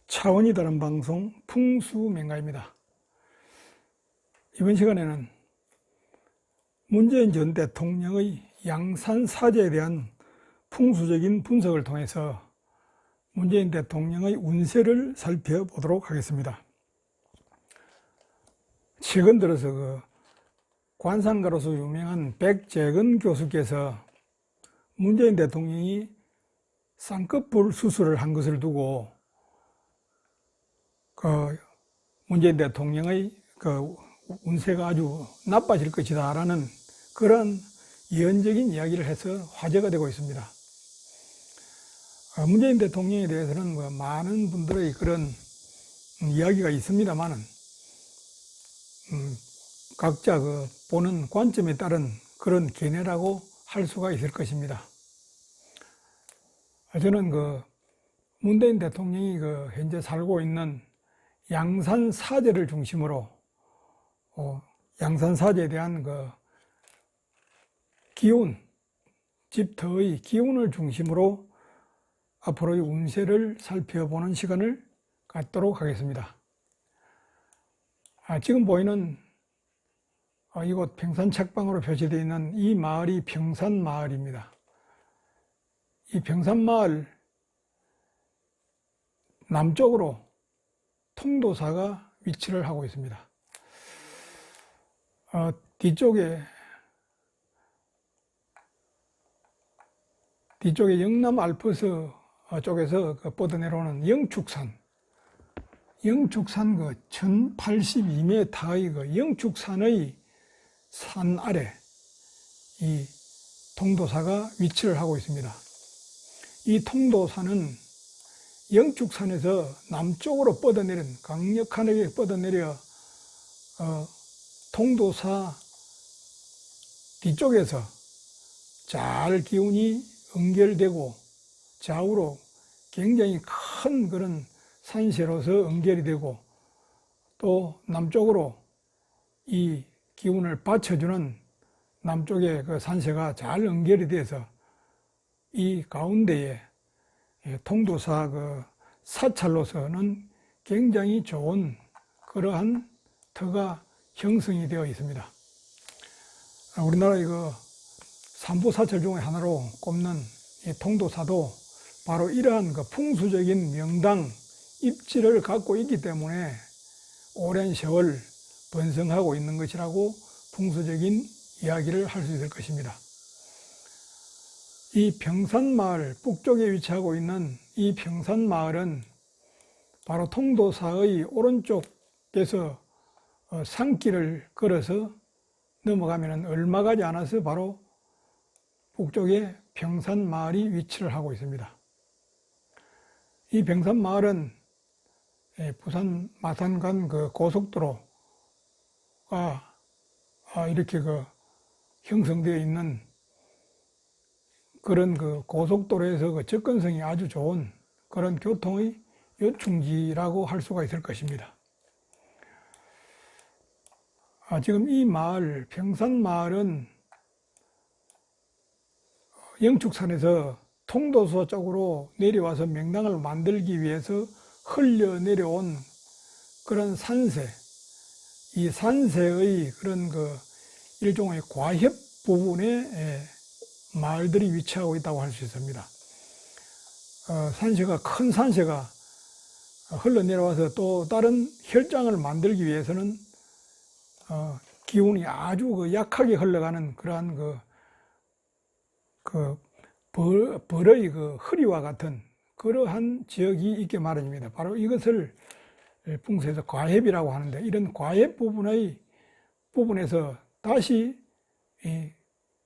차원이 다른 방송 풍수맹가입니다. 이번 시간에는 문재인 전 대통령의 양산사제에 대한 풍수적인 분석을 통해서 문재인 대통령의 운세를 살펴보도록 하겠습니다. 최근 들어서 관상가로서 유명한 백재근 교수께서 문재인 대통령이 쌍꺼풀 수술을 한 것을 두고 문재인 대통령의 운세가 아주 나빠질 것이다 라는 그런 예언적인 이야기를 해서 화제가 되고 있습니다. 문재인 대통령에 대해서는 많은 분들의 그런 이야기가 있습니다만은 각자 보는 관점에 따른 그런 견해라고 할 수가 있을 것입니다. 저는 문재인 대통령이 현재 살고 있는 양산사제를 중심으로 양산사제에 대한 기운, 집터의 기운을 중심으로 앞으로의 운세를 살펴보는 시간을 갖도록 하겠습니다. 지금 보이는 이곳 평산책방으로 표시되어 있는 이 마을이 평산마을입니다. 이 평산마을 남쪽으로 통도사가 위치를 하고 있습니다. 뒤쪽에 영남 알프스 쪽에서 뻗어내려오는 영축산 1082m의 영축산의 산 아래 이 통도사가 위치를 하고 있습니다. 이 통도사는 영축산에서 남쪽으로 뻗어내린 강력하게 뻗어내려 통도사 뒤쪽에서 잘 기운이 연결되고 좌우로 굉장히 큰 그런 산세로서 연결이 되고 또 남쪽으로 이 기운을 받쳐주는 남쪽의 산세가 잘 연결이 돼서 이 가운데에 통도사 사찰로서는 굉장히 좋은 그러한 터가 형성이 되어 있습니다. 우리나라 삼부사찰 중에 하나로 꼽는 이 통도사도 바로 이러한 풍수적인 명당 입지를 갖고 있기 때문에 오랜 세월 번성하고 있는 것이라고 풍수적인 이야기를 할 수 있을 것입니다. 이 평산마을 북쪽에 위치하고 있는 이 평산마을은 바로 통도사의 오른쪽에서 산길을 걸어서 넘어가면 얼마 가지 않아서 바로 북쪽에 평산마을이 위치를 하고 있습니다. 이 평산마을은 부산 마산 간 고속도로가 이렇게 형성되어 있는 그런 고속도로에서 접근성이 아주 좋은 그런 교통의 요충지라고 할 수가 있을 것입니다. 지금 이 마을, 평산마을은 영축산에서 통도사 쪽으로 내려와서 명당을 만들기 위해서 흘러내려온 그런 산세, 이 산세의 그런 일종의 과협 부분에 마을들이 위치하고 있다고 할 수 있습니다. 큰 산세가 흘러내려와서 또 다른 혈장을 만들기 위해서는 기운이 아주 약하게 흘러가는 그러한 벌의 허리와 같은 그러한 지역이 있게 마련입니다. 바로 이것을 풍수에서 과협이라고 하는데, 이런 과협 부분에서 다시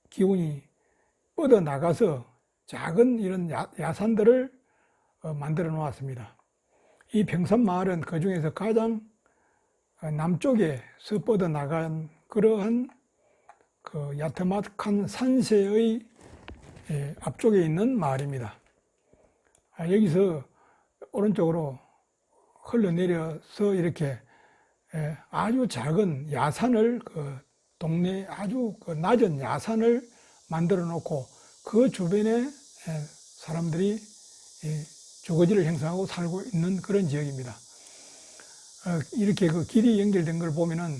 기운이 뻗어나가서 작은 이런 야산들을 만들어 놓았습니다. 이 평산마을은 그 중에서 가장 남쪽에서 뻗어나간 그러한 야트막한 산세의 앞쪽에 있는 마을입니다. 여기서 오른쪽으로 흘러내려서 이렇게 아주 작은 야산을 동네 아주 낮은 야산을 만들어 놓고 그 주변에 사람들이 주거지를 형성하고 살고 있는 그런 지역입니다. 이렇게 그 길이 연결된 걸 보면은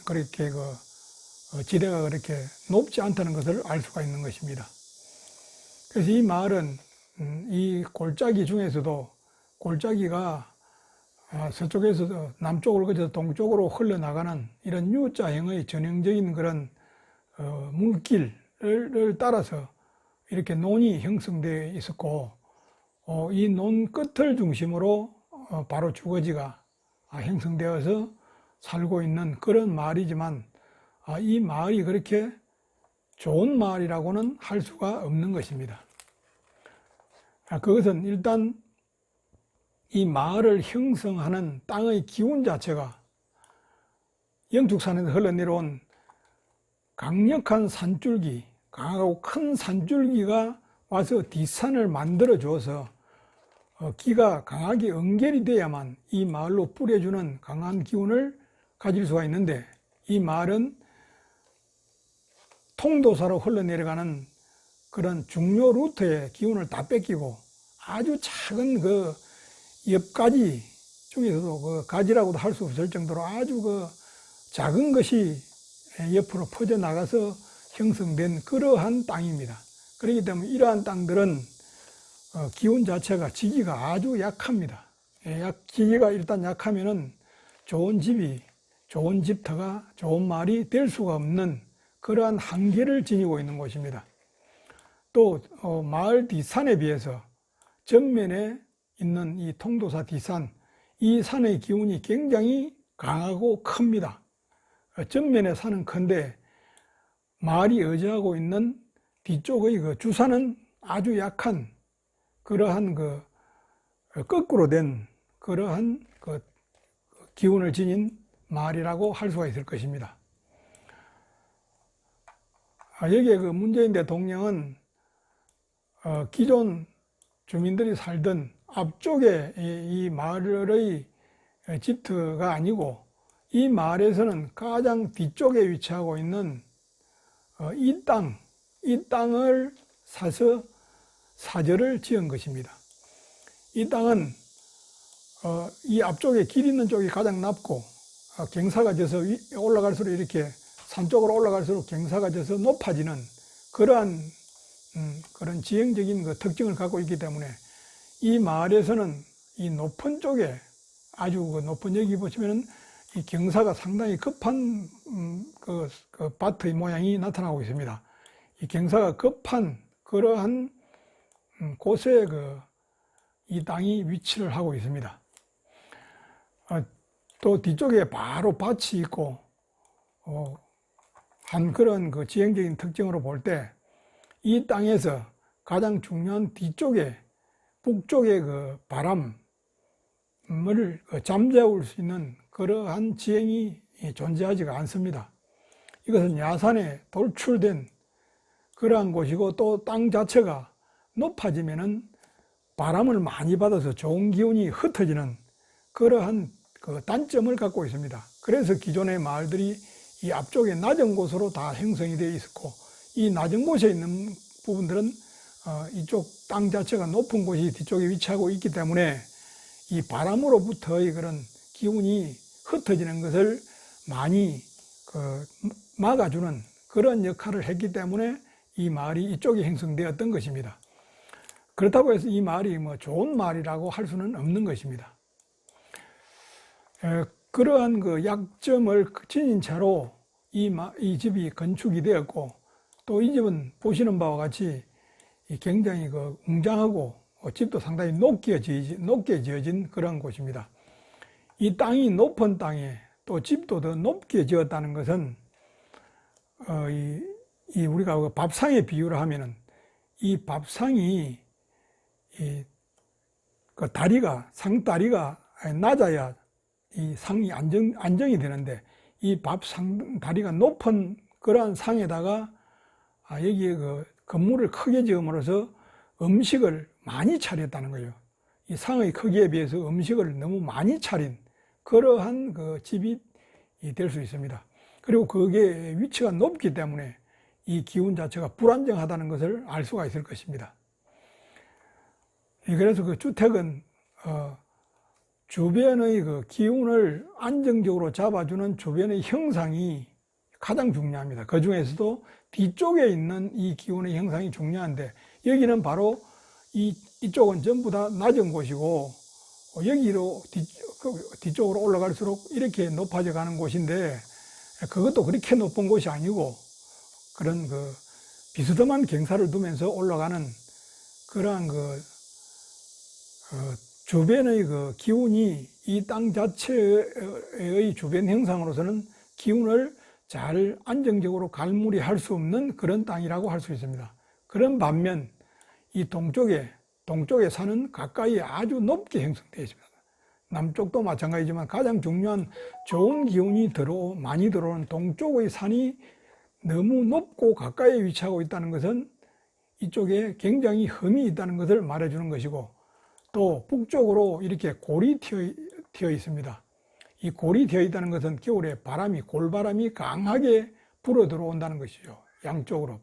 그렇게 지대가 그렇게 높지 않다는 것을 알 수가 있는 것입니다. 그래서 이 마을은 이 골짜기 중에서도 골짜기가 서쪽에서 남쪽을 거쳐서 동쪽으로 흘러나가는 이런 U자형의 전형적인 그런 물길을 따라서 이렇게 논이 형성되어 있었고, 이 논 끝을 중심으로 바로 주거지가 형성되어서 살고 있는 그런 마을이지만, 이 마을이 그렇게 좋은 마을이라고는 할 수가 없는 것입니다. 그것은 일단 이 마을을 형성하는 땅의 기운 자체가 영축산에서 흘러내려온 강력한 산줄기, 강하고 큰 산줄기가 와서 뒷산을 만들어 주어서 기가 강하게 응결이 돼야만 이 마을로 뿌려주는 강한 기운을 가질 수가 있는데, 이 마을은 통도사로 흘러내려가는 그런 중요 루트의 기운을 다 뺏기고 아주 작은 그 옆가지 중에서도 그 가지라고도 할 수 없을 정도로 아주 그 작은 것이 옆으로 퍼져나가서 형성된 그러한 땅입니다. 그렇기 때문에 이러한 땅들은 기운 자체가 지기가 아주 약합니다. 지기가 일단 약하면은 좋은 집터가 좋은 마을이 될 수가 없는 그러한 한계를 지니고 있는 곳입니다. 또 마을 뒷산에 비해서 전면에 있는 이 통도사 뒷산, 이 산의 기운이 굉장히 강하고 큽니다. 전면의 산은 큰데 마을이 의지하고 있는 뒤쪽의 그 주산은 아주 약한 그러한 거꾸로 된 그러한 기운을 지닌 마을이라고 할 수가 있을 것입니다. 여기에 문재인 대통령은 기존 주민들이 살던 앞쪽에 이 마을의 집터가 아니고 이 마을에서는 가장 뒤쪽에 위치하고 있는 이 땅을 사서 사절을 지은 것입니다. 이 땅은 이 앞쪽에 길 있는 쪽이 가장 낮고 경사가 져서 올라갈수록 이렇게 산 쪽으로 올라갈수록 경사가 져서 높아지는 그러한 그런 지형적인 특징을 갖고 있기 때문에 이 마을에서는 이 높은 쪽에 아주 높은, 여기 보시면은 이 경사가 상당히 급한 밭의 모양이 나타나고 있습니다. 이 경사가 급한 그러한 곳에 이 땅이 위치를 하고 있습니다. 또 뒤쪽에 바로 밭이 있고 한 그런 지형적인 특징으로 볼 때 이 땅에서 가장 중요한 뒤쪽에 북쪽의 바람을 잠재울 수 있는 그러한 지형이 존재하지가 않습니다. 이것은 야산에 돌출된 그러한 곳이고, 또 땅 자체가 높아지면은 바람을 많이 받아서 좋은 기운이 흩어지는 그러한 단점을 갖고 있습니다. 그래서 기존의 마을들이 이 앞쪽에 낮은 곳으로 다 형성이 되어 있었고, 이 낮은 곳에 있는 부분들은 이쪽 땅 자체가 높은 곳이 뒤쪽에 위치하고 있기 때문에 이 바람으로부터의 그런 기운이 흩어지는 것을 많이 막아주는 그런 역할을 했기 때문에 이 마을이 이쪽에 형성되었던 것입니다. 그렇다고 해서 이 마을이 좋은 마을이라고 할 수는 없는 것입니다. 그러한 약점을 지닌 채로 이 집이 건축이 되었고, 또 이 집은 보시는 바와 같이 굉장히 웅장하고 집도 상당히 높게 지어진 그런 곳입니다. 이 땅이 높은 땅에 또 집도 더 높게 지었다는 것은 우리가 밥상에 비유를 하면은 이 밥상이 상다리가 낮아야 이 상이 안정이 되는데, 이 밥상 다리가 높은 그러한 상에다가 여기에 건물을 크게 지음으로써 음식을 많이 차렸다는 거예요. 이 상의 크기에 비해서 음식을 너무 많이 차린 그러한 집이 될 수 있습니다. 그리고 그게 위치가 높기 때문에 이 기운 자체가 불안정하다는 것을 알 수가 있을 것입니다. 그래서 그 주택은 주변의 그 기운을 안정적으로 잡아주는 주변의 형상이 가장 중요합니다. 그 중에서도 뒤쪽에 있는 이 기운의 형상이 중요한데, 여기는 바로 이쪽은 전부 다 낮은 곳이고, 여기로 뒤쪽으로 올라갈수록 이렇게 높아져 가는 곳인데, 그것도 그렇게 높은 곳이 아니고, 그런 그 비스듬한 경사를 두면서 올라가는 그러한 주변의 그 기운이 이 땅 자체의 주변 형상으로서는 기운을 잘 안정적으로 갈무리할 수 없는 그런 땅이라고 할 수 있습니다. 그런 반면 이 동쪽에 산은 가까이 아주 높게 형성되어 있습니다. 남쪽도 마찬가지지만 가장 중요한 좋은 기운이 많이 들어오는 동쪽의 산이 너무 높고 가까이 위치하고 있다는 것은 이쪽에 굉장히 흠이 있다는 것을 말해주는 것이고, 또 북쪽으로 이렇게 골이 튀어 있습니다. 이 골이 튀어 있다는 것은 겨울에 골바람이 강하게 불어 들어온다는 것이죠. 양쪽으로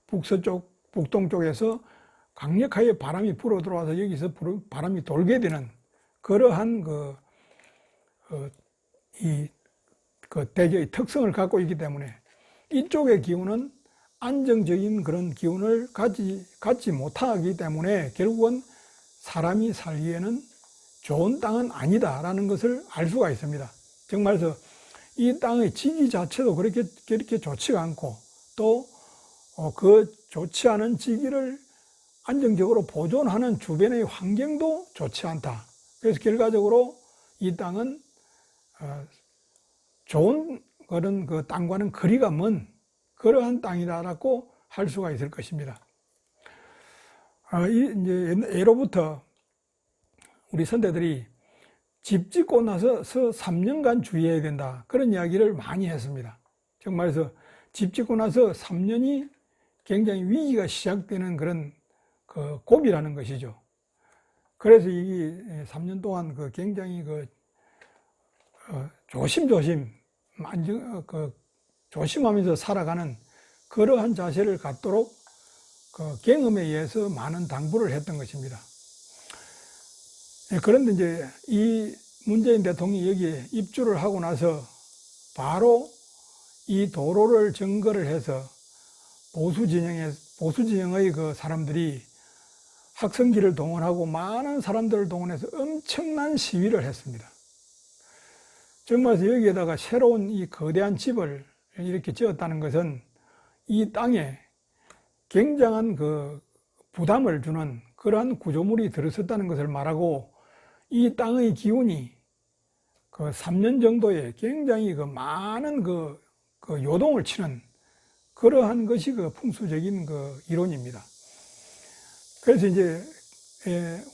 북서쪽, 북동쪽에서 강력하게 바람이 불어 들어와서 여기서 바람이 돌게 되는 그러한 대기의 특성을 갖고 있기 때문에 이쪽의 기운은 안정적인 그런 기운을 갖지 못하기 때문에 결국은 사람이 살기에는 좋은 땅은 아니다라는 것을 알 수가 있습니다. 정말서 이 땅의 지기 자체도 그렇게 좋지가 않고, 또 그 좋지 않은 지기를 안정적으로 보존하는 주변의 환경도 좋지 않다. 그래서 결과적으로 이 땅은 좋은 그런 그 땅과는 거리가 먼 그러한 땅이다라고 할 수가 있을 것입니다. 이제 예로부터 우리 선대들이 집 짓고 나서 3년간 주의해야 된다, 그런 이야기를 많이 했습니다. 정말서 집 짓고 나서 3년이 굉장히 위기가 시작되는 그런 고비라는 것이죠. 그래서 이 3년 동안 굉장히 조심하면서 살아가는 그러한 자세를 갖도록 경험에 의해서 많은 당부를 했던 것입니다. 그런데 이제 이 문재인 대통령이 여기에 입주를 하고 나서 바로 이 도로를 점거를 해서 보수 진영의 그 사람들이 학생지를 동원하고 많은 사람들을 동원해서 엄청난 시위를 했습니다. 정말 여기에다가 새로운 이 거대한 집을 이렇게 지었다는 것은 이 땅에 굉장한 부담을 주는 그러한 구조물이 들어섰다는 것을 말하고, 이 땅의 기운이 3년 정도에 굉장히 많은 요동을 치는 그러한 것이 풍수적인 이론입니다. 그래서 이제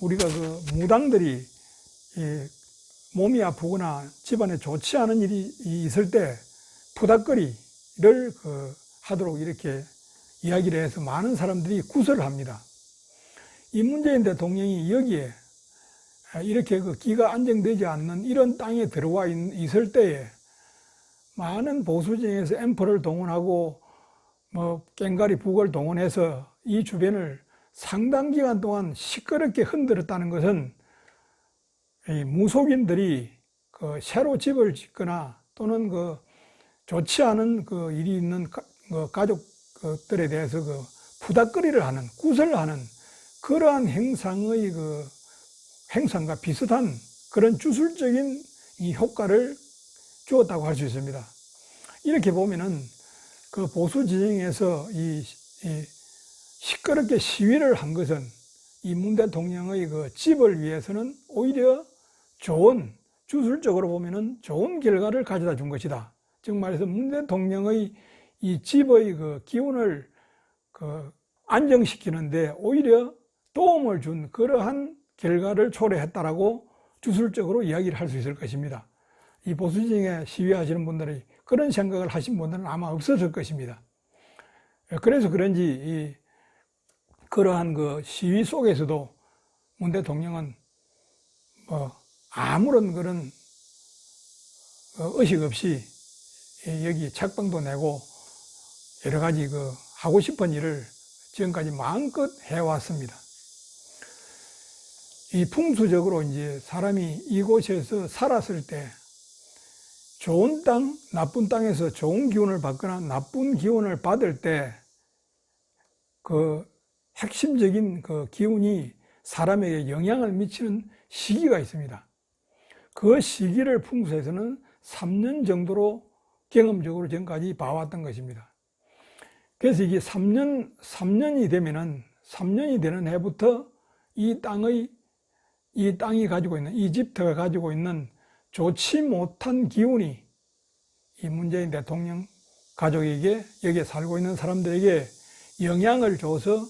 우리가 무당들이 몸이 아프거나 집안에 좋지 않은 일이 있을 때 푸닥거리를 하도록 이렇게 이야기를 해서 많은 사람들이 구설을 합니다. 이 문재인 대통령이 여기에 이렇게 기가 안정되지 않는 이런 땅에 들어와 있을 때에 많은 보수진영에서 앰프를 동원하고 꽹가리 북을 동원해서 이 주변을 상당 기간 동안 시끄럽게 흔들었다는 것은 이 무속인들이 새로 집을 짓거나 또는 좋지 않은 일이 있는 가족들에 대해서 푸닥거리를 하는, 구설하는 그러한 행상과 비슷한 그런 주술적인 이 효과를 주었다고 할 수 있습니다. 이렇게 보면은 보수 진영에서 시끄럽게 시위를 한 것은 이 문 대통령의 집을 위해서는 오히려 주술적으로 보면은 좋은 결과를 가져다 준 것이다. 즉 말해서 문 대통령의 이 집의 기운을 안정시키는데 오히려 도움을 준 그러한 결과를 초래했다라고 주술적으로 이야기를 할 수 있을 것입니다. 이 보수진영에 시위하시는 분들이 그런 생각을 하신 분들은 아마 없었을 것입니다. 그래서 그런지 그러한 시위 속에서도 문 대통령은 아무런 그런 의식 없이 여기 책방도 내고 여러 가지 하고 싶은 일을 지금까지 마음껏 해왔습니다. 이 풍수적으로 이제 사람이 이곳에서 살았을 때 좋은 땅, 나쁜 땅에서 좋은 기운을 받거나 나쁜 기운을 받을 때 그 핵심적인 그 기운이 사람에게 영향을 미치는 시기가 있습니다. 그 시기를 풍수에서는 3년 정도로 경험적으로 지금까지 봐왔던 것입니다. 그래서 이게 3년이 되는 해부터 이 땅이 가지고 있는, 이집트가 가지고 있는 좋지 못한 기운이 이 문재인 대통령 가족에게, 여기에 살고 있는 사람들에게 영향을 줘서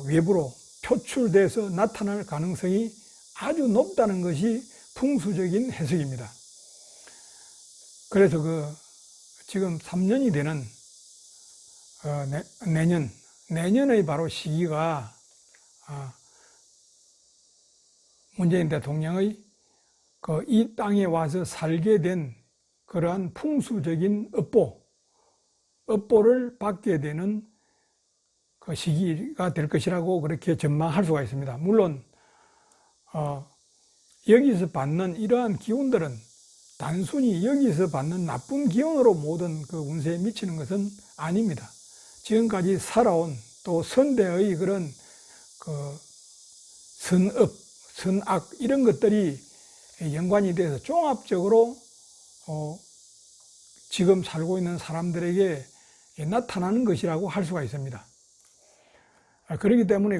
외부로 표출돼서 나타날 가능성이 아주 높다는 것이 풍수적인 해석입니다. 그래서 지금 3년이 되는 내년의 바로 시기가 문재인 대통령의 이 땅에 와서 살게 된 그러한 풍수적인 업보를 받게 되는 그 시기가 될 것이라고 그렇게 전망할 수가 있습니다. 물론 여기서 받는 이러한 기운들은 단순히 여기서 받는 나쁜 기운으로 모든 그 운세에 미치는 것은 아닙니다. 지금까지 살아온 또 선대의 그런 그 선업, 선악 이런 것들이 연관이 돼서 종합적으로 지금 살고 있는 사람들에게 나타나는 것이라고 할 수가 있습니다. 그렇기 때문에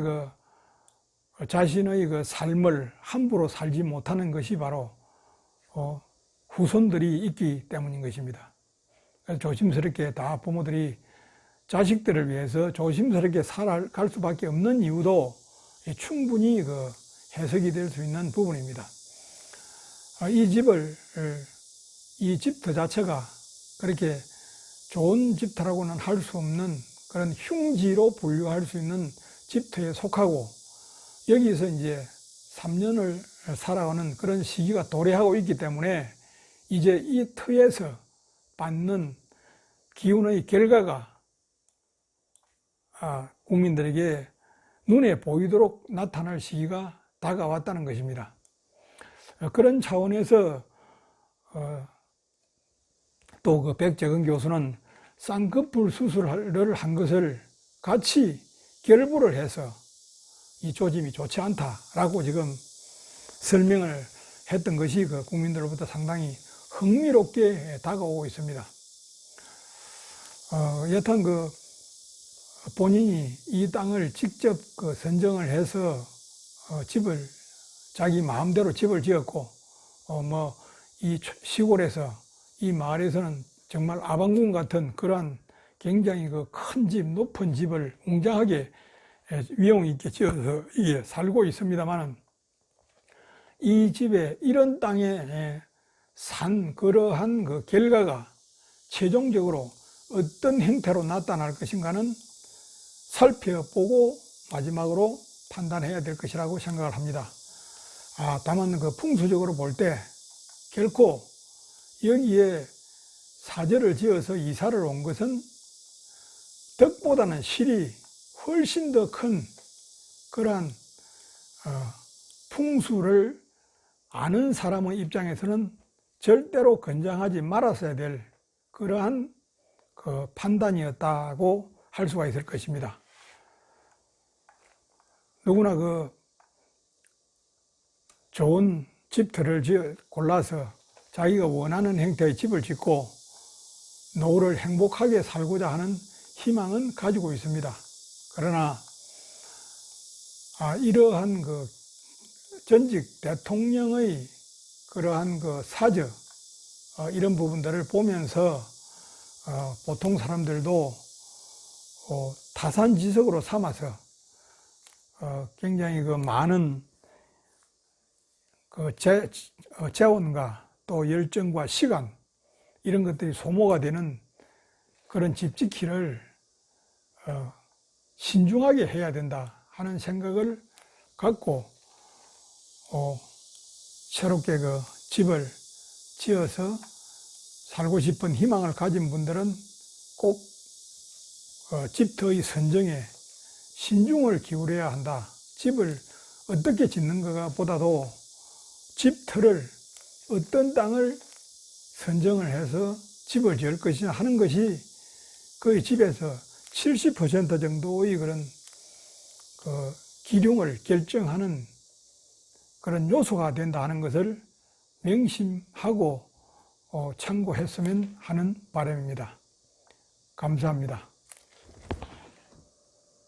자신의 그 삶을 함부로 살지 못하는 것이 바로 후손들이 있기 때문인 것입니다. 그래서 조심스럽게 다 부모들이 자식들을 위해서 조심스럽게 살아갈 수밖에 없는 이유도 충분히 해석이 될 수 있는 부분입니다. 이 집터 자체가 그렇게 좋은 집터라고는 할 수 없는 그런 흉지로 분류할 수 있는 집터에 속하고, 여기서 이제 3년을 살아가는 그런 시기가 도래하고 있기 때문에 이제 이 터에서 받는 기운의 결과가 국민들에게 눈에 보이도록 나타날 시기가 다가왔다는 것입니다. 그런 차원에서 또 백재근 교수는 쌍꺼풀 수술을 한 것을 같이 결부를 해서 이 조짐이 좋지 않다라고 지금 설명을 했던 것이 국민들로부터 상당히 흥미롭게 다가오고 있습니다. 여튼 본인이 이 땅을 직접 선정을 해서 집을 자기 마음대로 집을 지었고, 이 시골에서 이 마을에서는 정말 아방궁 같은 그러한 굉장히 큰 집, 높은 집을 웅장하게 위용 있게 지어서 이게 살고 있습니다만, 이 집에 이런 땅에 산 그러한 결과가 최종적으로 어떤 형태로 나타날 것인가는 살펴보고 마지막으로 판단해야 될 것이라고 생각을 합니다. 다만 풍수적으로 볼 때 결코 여기에 사절을 지어서 이사를 온 것은 덕보다는 실이 훨씬 더 큰 그러한 풍수를 아는 사람의 입장에서는 절대로 권장하지 말았어야 될 그러한 판단이었다고 할 수가 있을 것입니다. 누구나 좋은 집터를 골라서 자기가 원하는 형태의 집을 짓고 노후를 행복하게 살고자 하는 희망은 가지고 있습니다. 그러나 이러한 전직 대통령의 그러한 사저 이런 부분들을 보면서 보통 사람들도 타산지석으로 삼아서 굉장히 많은 재원과 또 열정과 시간 이런 것들이 소모가 되는 그런 집 짓기를 신중하게 해야 된다 하는 생각을 갖고 새롭게 집을 지어서 살고 싶은 희망을 가진 분들은 꼭 집터의 선정에 신중을 기울여야 한다. 집을 어떻게 짓는 거가 보다도 집 터를 어떤 땅을 선정을 해서 집을 지을 것이냐 하는 것이 거의 집에서 70% 정도의 그런 그 기륭을 결정하는 그런 요소가 된다 하는 것을 명심하고 참고했으면 하는 바람입니다. 감사합니다.